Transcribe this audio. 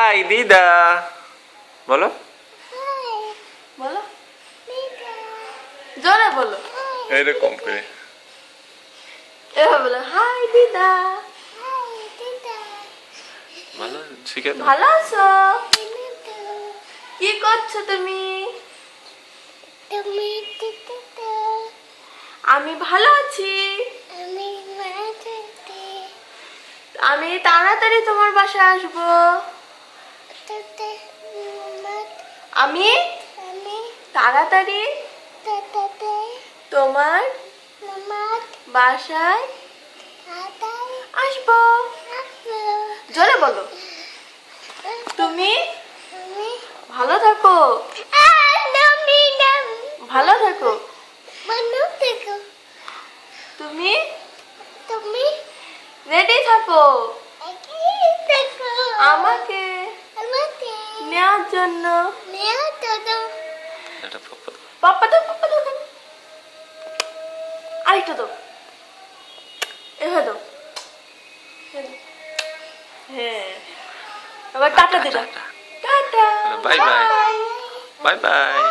High দিদা বলো। বলো, জোরে বলো। এরকম করে এভাবে বলো, হাই দিদা। ভালো শিখে দাও। ভালো আছো? কি করছো তুমি? আমি ভালো আছি। আমি তাড়াতাড়ি তোমার বাসায় আসবো। আমি তাড়াতাড়ি তোমার বাসায় আসবো। জোরে বলো। তুমি ভালো থাকো। ভালো থাকো। তুমি রেডি থাকো আমাকে নেওয়ার জন্য। এটা পাপা দাও। পাপ্পা দাও, পাপ্পা দাও। আরেকটা দাও। এভাবে দাও। হ্যাঁ, এবার টাটা দিলাম। Tata, bye bye. Bye bye.